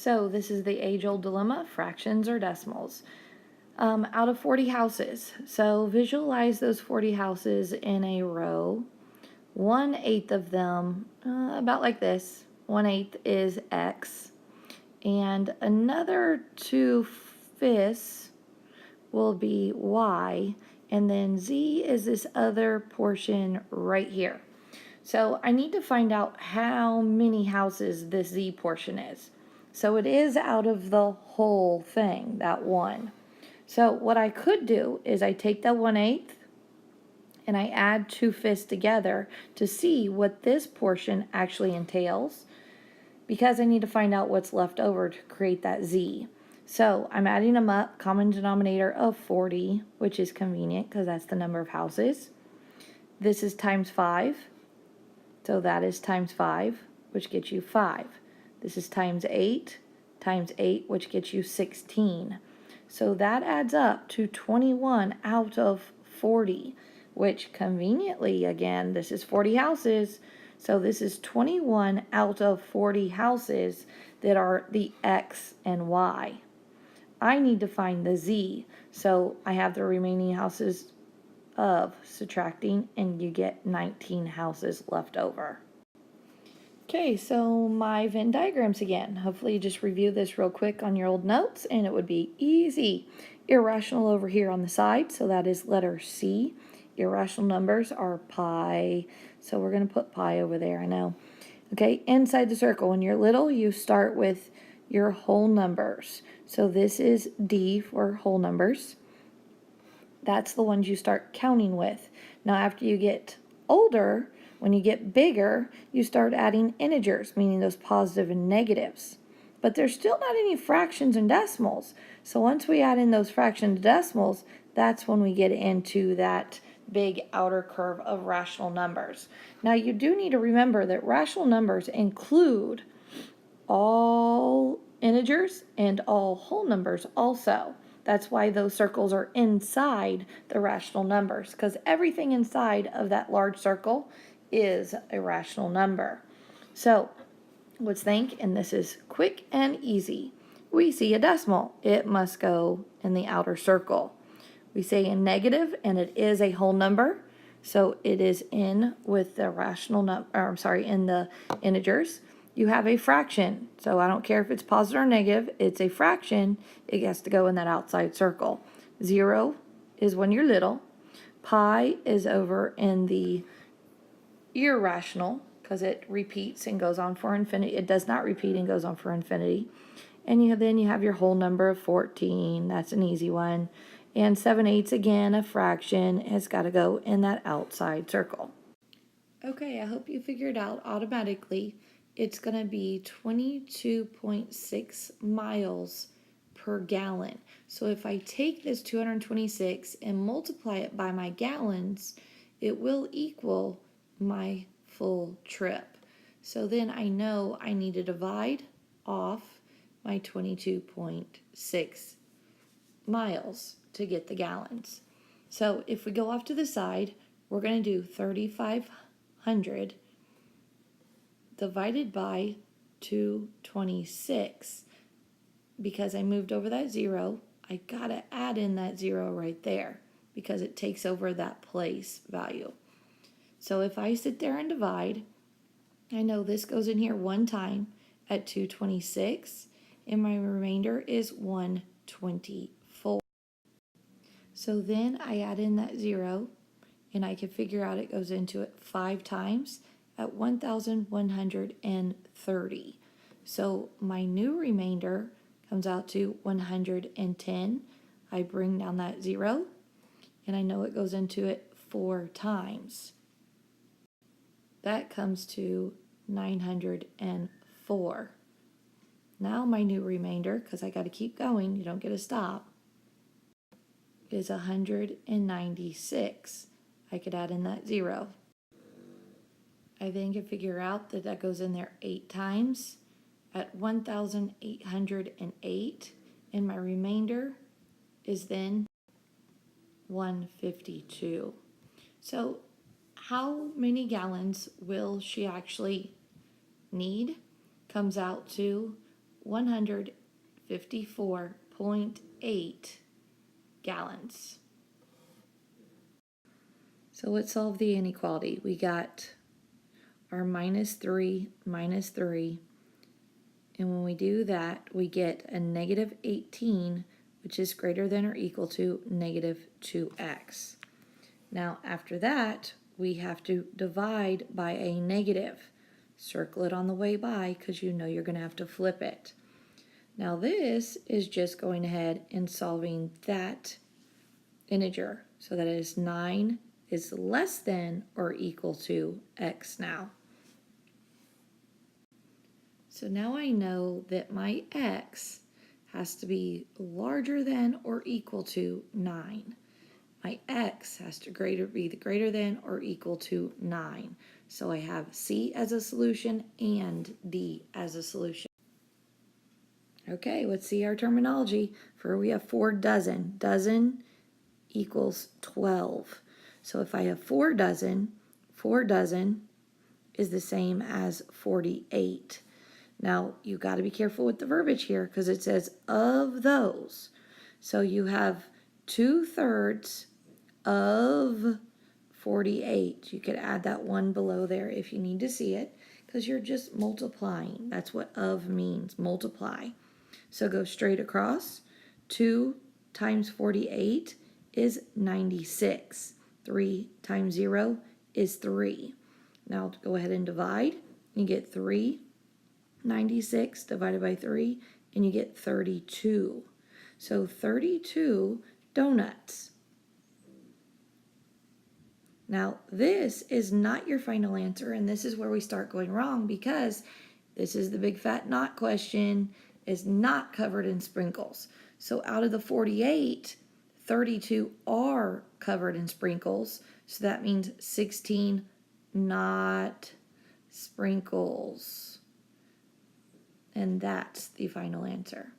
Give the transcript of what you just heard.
So this is the age-old dilemma, fractions or decimals. Out of 40 houses, so visualize those 40 houses in a row. 1/8 of them, about like this, 1/8 is X, and another 2/5 will be Y, and then Z is this other portion right here. So I need to find out how many houses this Z portion is. So it is out of the whole thing, that one. So what I could do is I take that 1/8 and I add 2/5 together to see what this portion actually entails, because I need to find out what's left over to create that Z. So I'm adding them up, common denominator of 40, which is convenient because that's the number of houses. This is times 5. So that is times 5, which gets you 5. This is times 8, which gets you 16. So that adds up to 21 out of 40, which conveniently, again, this is 40 houses. So this is 21 out of 40 houses that are the X and Y. I need to find the Z. So I have the remaining houses of subtracting, and you get 19 houses left over. Okay, so my Venn diagrams again. Hopefully you just review this real quick on your old notes and it would be easy. Irrational over here on the side, so that is letter C. Irrational numbers are pi, so we're going to put pi over there, I know. Okay, inside the circle, when you're little, you start with your whole numbers. So this is D for whole numbers. That's the ones you start counting with. Now after you get older, when you get bigger, you start adding integers, meaning those positive and negatives. But there's still not any fractions and decimals. So once we add in those fractions and decimals, that's when we get into that big outer curve of rational numbers. Now you do need to remember that rational numbers include all integers and all whole numbers also. That's why those circles are inside the rational numbers, because everything inside of that large circle is a rational number. So let's think, and this is quick and easy. We see a decimal. It must go in the outer circle. We say a negative, and it is a whole number, so it is in with the rational number, in the integers. You have a fraction, so I don't care if it's positive or negative, it's a fraction, it has to go in that outside circle. 0 is when you're little. Pi is over in the irrational, because it repeats and goes on for infinity. It does not repeat and goes on for infinity. And then you have your whole number of 14, that's an easy one. And 7/8, again, a fraction, has got to go in that outside circle. Okay, I hope you figured out automatically it's going to be 22.6 miles per gallon. So if I take this 226 and multiply it by my gallons, it will equal my full trip. So then I know I need to divide off my 22.6 miles to get the gallons. So if we go off to the side, we're going to do 3,500 divided by 226. Because I moved over that 0, I gotta add in that 0 right there because it takes over that place value. So if I sit there and divide, I know this goes in here one time at 226, and my remainder is 124. So then I add in that 0, and I can figure out it goes into it 5 times at 1,130. So my new remainder comes out to 110. I bring down that 0, and I know it goes into it 4 times. That comes to 904. Now my new remainder, because I got to keep going, you don't get to stop, is 196. I could add in that 0. I then can figure out that that goes in there 8 times at 1,808, and my remainder is then 152. So how many gallons will she actually need comes out to 154.8 gallons. So let's solve the inequality. We got our -3, -3. And when we do that, we get a -18, which is greater than or equal to -2x. Now, after that, we have to divide by a negative. Circle it on the way by because you know you're going to have to flip it. Now, this is just going ahead and solving that integer. So that is 9 is less than or equal to x now. So now I know that my x has to be larger than or equal to 9. My x has to be greater than or equal to 9. So I have C as a solution and D as a solution. Okay, let's see our terminology. For we have 4 dozen. Dozen equals 12. So if I have 4 dozen is the same as 48. Now, you got to be careful with the verbiage here because it says of those. So you have 2/3 of 48. You could add that one below there if you need to see it because you're just multiplying. That's what of means, multiply. So go straight across. 2 times 48 is 96. 3 times 0 is 3. Now go ahead and divide. You get 96 divided by 3, and you get 32. So 32 donuts. Now, this is not your final answer, and this is where we start going wrong because this is the big fat not question, is not covered in sprinkles. So out of the 48, 32 are covered in sprinkles. So that means 16 not sprinkles. And that's the final answer.